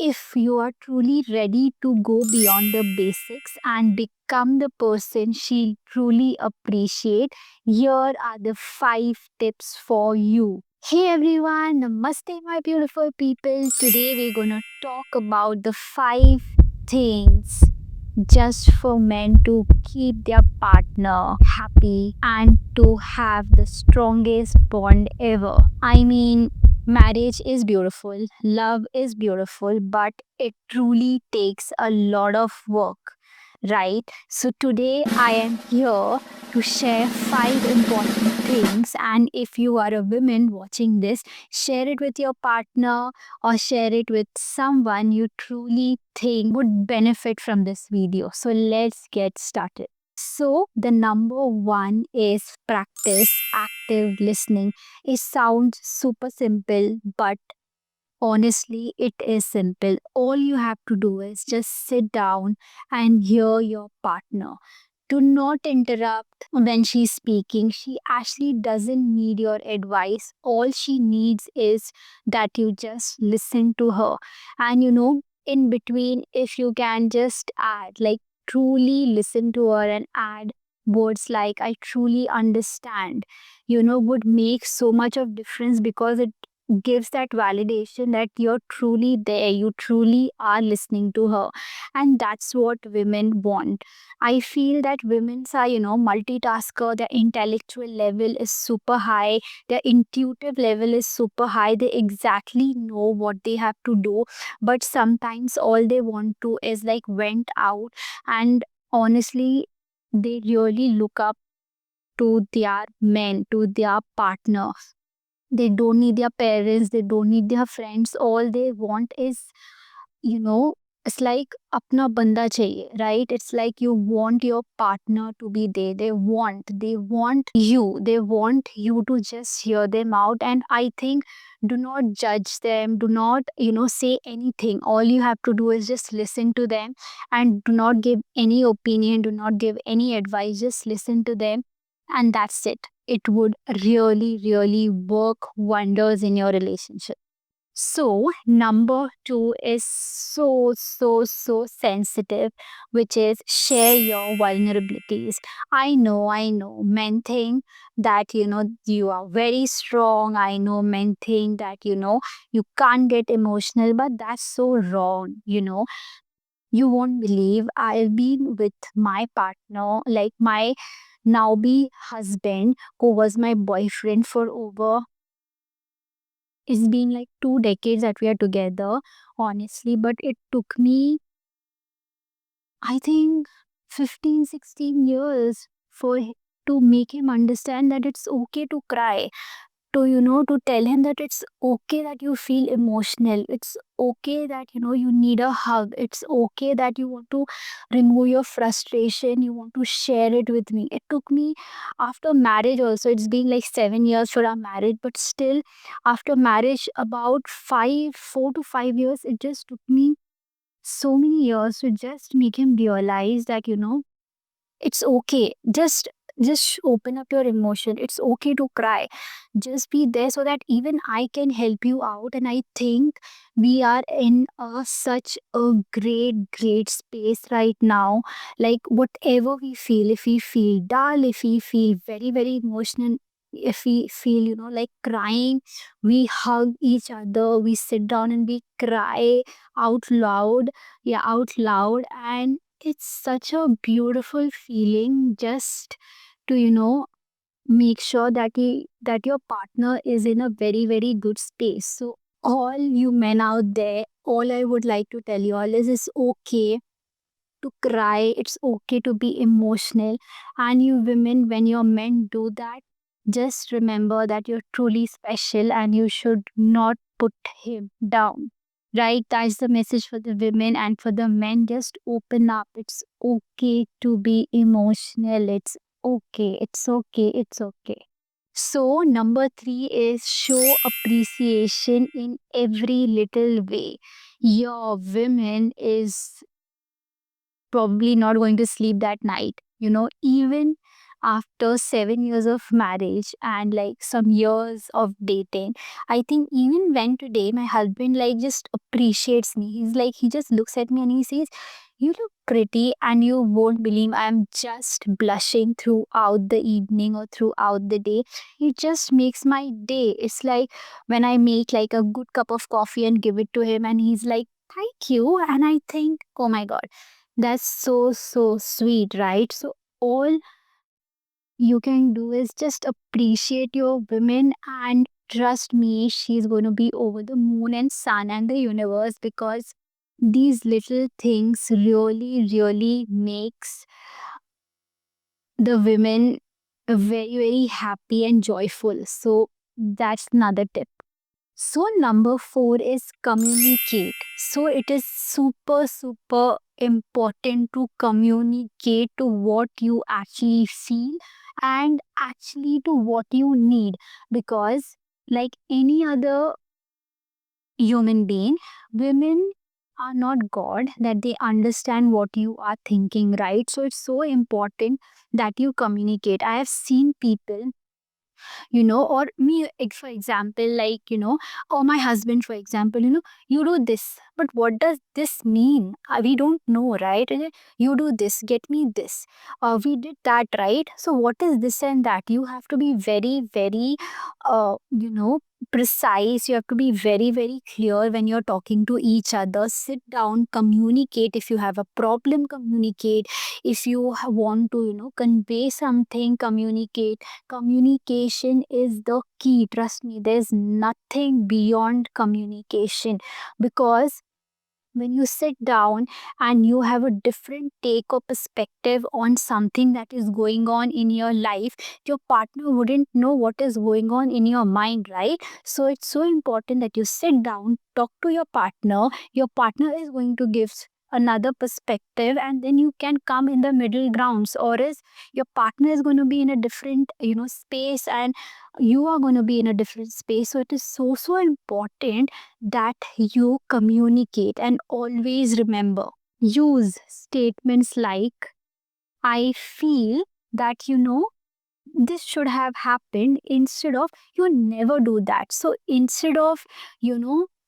if you are truly ready to go beyond the basics and become the person she truly appreciate, here are the 5 tips for you. Hey everyone, namaste my beautiful people. Today we're gonna talk about the 5 things just for men to keep their partner happy and to have the strongest bond ever. I mean, marriage is beautiful, love is beautiful, but it truly takes a lot of work, right? So today I am here to share 5 important things. And if you are a woman watching this, share it with your partner or share it with someone you truly think would benefit from this video. So let's get started. So, the number one is practice active listening. It sounds super simple, but honestly, it is simple. All you have to do is just sit down and hear your partner. Do not interrupt when she's speaking. She actually doesn't need your advice. All she needs is that you just listen to her. And in between, if you can just add, like truly listen to her and add words like I truly understand, would make so much of difference because it gives that validation that you're truly there, you truly are listening to her. And that's what women want. I feel that women are, multitasker. Their intellectual level is super high. Their intuitive level is super high. They exactly know what they have to do. But sometimes all they want to is like vent out. And honestly, they really look up to their men, to their partner. They don't need their parents, they don't need their friends. All they want is, you know, it's like apna banda chahiye, right? It's like you want your partner to be there. They want you to just hear them out. And I think do not judge them, do not, say anything. All you have to do is just listen to them and do not give any opinion, do not give any advice, just listen to them. And that's it. It would really, really work wonders in your relationship. So, number two is so sensitive, which is share your vulnerabilities. I know, men think that, you are very strong. I know men think that, you can't get emotional, but that's so wrong, You won't believe I've been with my partner, like my now be husband, who was my boyfriend for over, it's been like 2 decades that we are together, honestly, but it took me, I think, 15, 16 years to make him understand that it's okay to cry, to tell him that it's okay that you feel emotional. It's okay that, you need a hug. It's okay that you want to remove your frustration. You want to share it with me. It took me after marriage also. It's been like 7 years for our marriage, but still after marriage, about 4 to 5 years, it just took me so many years to just make him realize that, it's okay. Just open up your emotion. It's okay to cry. Just be there so that even I can help you out. And I think we are in such a great space right now. Like whatever we feel, if we feel dull, if we feel very emotional, if we feel, like crying, we hug each other, we sit down and we cry out loud. Yeah, out loud. And it's such a beautiful feeling just to, make sure that that your partner is in a very good space. So all you men out there, all I would like to tell you all is it's okay to cry, it's okay to be emotional. And you women, when your men do that, just remember that you're truly special and you should not put him down. Right? That's the message for the women. And for the men, just open up. It's okay to be emotional. It's okay. It's okay. It's okay. So, number three is show appreciation in every little way. Your women is probably not going to sleep that night. Even after 7 years of marriage and like some years of dating, I think even when today my husband like just appreciates me, he's like, he just looks at me and he says, "You look pretty," and you won't believe I'm just blushing throughout the evening or throughout the day. It just makes my day. It's like when I make like a good cup of coffee and give it to him, and he's like, "Thank you." And I think, oh my God, that's so, so sweet, right? So, all you can do is just appreciate your women, and trust me, she's going to be over the moon and sun and the universe, because these little things really, really makes the women very, very happy and joyful. So that's another tip. So, number four is communicate. So, it is super, super important to communicate to what you actually feel and actually to what you need, because, like any other human being, women are not God that they understand what you are thinking, right? So, it's so important that you communicate. I have seen people, or me, for example, like, or my husband, for example, you do this, but what does this mean? We don't know, right? And then, you do this, get me this. We did that, right? So, what is this and that? You have to be very, very, precise. You have to be very, very clear when you're talking to each other. Sit down, communicate. If you have a problem, communicate. If you want to, convey something, communicate. Communication is the key. Trust me, there's nothing beyond communication, because when you sit down and you have a different take or perspective on something that is going on in your life, your partner wouldn't know what is going on in your mind, right? So it's so important that you sit down, talk to your partner. Your partner is going to give another perspective, and then you can come in the middle grounds, or is your partner is going to be in a different space, and you are going to be in a different space. So it is so, so important that you communicate, and always remember, use statements like, "I feel that, this should have happened," instead of "you never do that." So instead of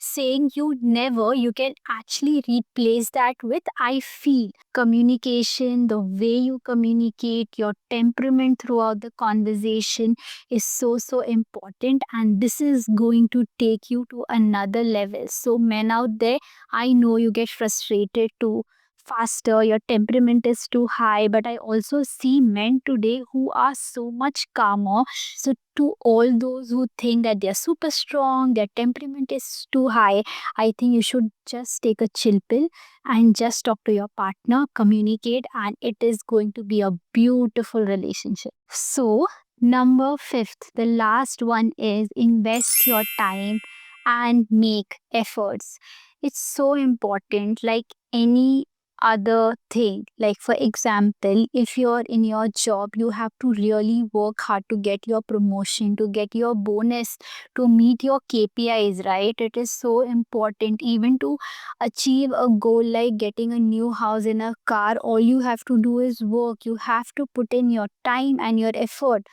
saying "you never," you can actually replace that with "I feel." Communication, the way you communicate, your temperament throughout the conversation is so, so important, and this is going to take you to another level. So men out there, I know you get frustrated too faster, your temperament is too high, but I also see men today who are so much calmer. So to all those who think that they're super strong, their temperament is too high, I think you should just take a chill pill and just talk to your partner, communicate, and it is going to be a beautiful relationship. So number fifth, the last one is invest your time and make efforts. It's so important, like any other thing. Like, for example, if you're in your job, you have to really work hard to get your promotion, to get your bonus, to meet your KPIs, right? It is so important. Even to achieve a goal like getting a new house and a car, all you have to do is work. You have to put in your time and your effort.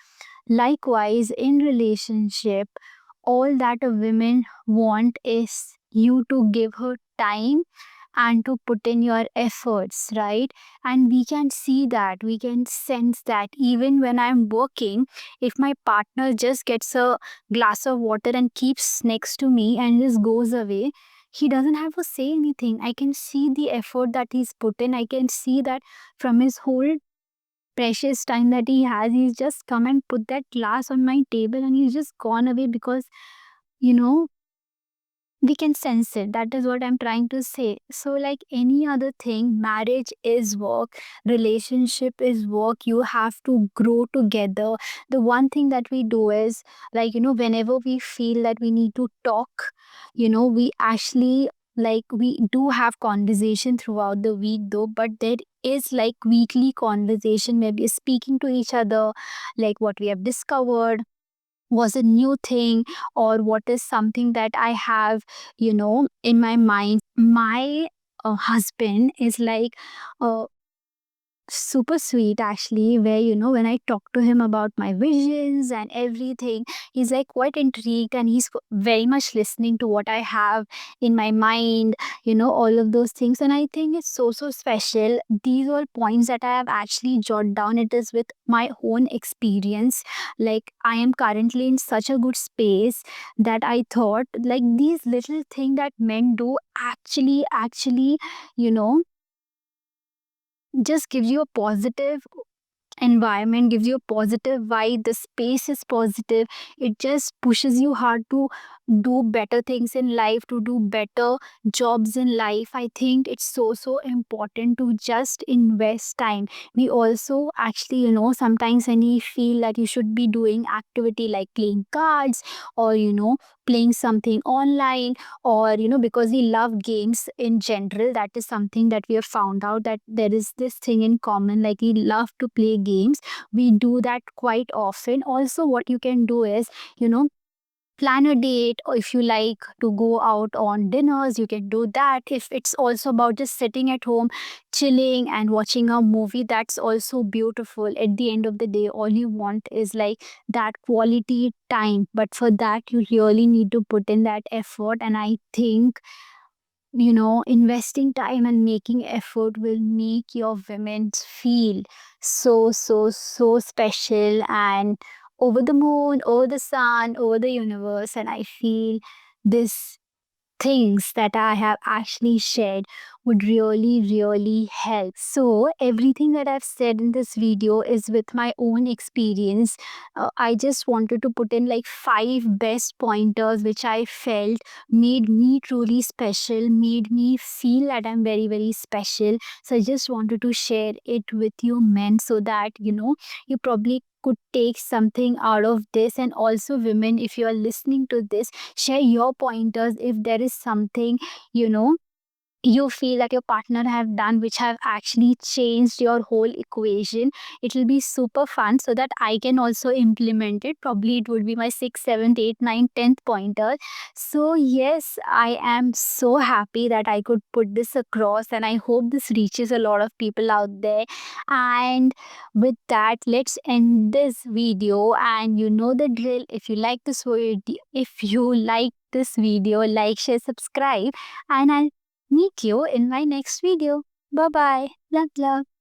Likewise, in relationship, all that a woman want is you to give her time and to put in your efforts, right? And we can see that, we can sense that even when I'm working, if my partner just gets a glass of water and keeps next to me and just goes away, he doesn't have to say anything. I can see the effort that he's put in. I can see that from his whole precious time that he has, he's just come and put that glass on my table and he's just gone away, because you know we can sense it. That is what I'm trying to say. So, like any other thing, marriage is work, relationship is work. You have to grow together. The one thing that we do is, like, whenever we feel that we need to talk, we actually, like, we do have conversation throughout the week though, but there is like weekly conversation, maybe speaking to each other, like what we have discovered was a new thing, or what is something that I have, in my mind. My husband is like, uh, super sweet actually, where when I talk to him about my visions and everything, he's like quite intrigued, and he's very much listening to what I have in my mind, all of those things. And I think it's so special. These all points that I have actually jotted down, it is with my own experience. Like, I am currently in such a good space that I thought, like, these little things that men do actually you know just gives you a positive environment, gives you a positive vibe. The space is positive. It just pushes you hard to do better things in life, to do better jobs in life. I think it's so important to just invest time. We also actually, sometimes when we feel that you should be doing activity like playing cards, or playing something online, or because we love games in general. That is something that we have found out, that there is this thing in common, like we love to play games. We do that quite often. Also, what you can do is, you know plan a date, or if you like to go out on dinners, you can do that. If it's also about just sitting at home, chilling and watching a movie, that's also beautiful. At the end of the day, all you want is like that quality time, but for that you really need to put in that effort. And I think, investing time and making effort will make your women feel so special, and over the moon, over the sun, over the universe. And I feel this things that I have actually shared would really help. So, everything that I've said in this video is with my own experience. I just wanted to put in like 5 best pointers which I felt made me truly special, made me feel that I'm very special. So, I just wanted to share it with you, men, so that you probably could take something out of this. And also, women, if you are listening to this, share your pointers if there is something you know you feel that your partner have done which have actually changed your whole equation. It will be super fun, so that I can also implement it. Probably it would be my 6th, 7th, 8th, 9th, 10th pointer. So yes, I am so happy that I could put this across, and I hope this reaches a lot of people out there. And with that, let's end this video. And you know the drill. If you like this video, like, share, subscribe, and I'll meet you in my next video. Bye bye. Love, love.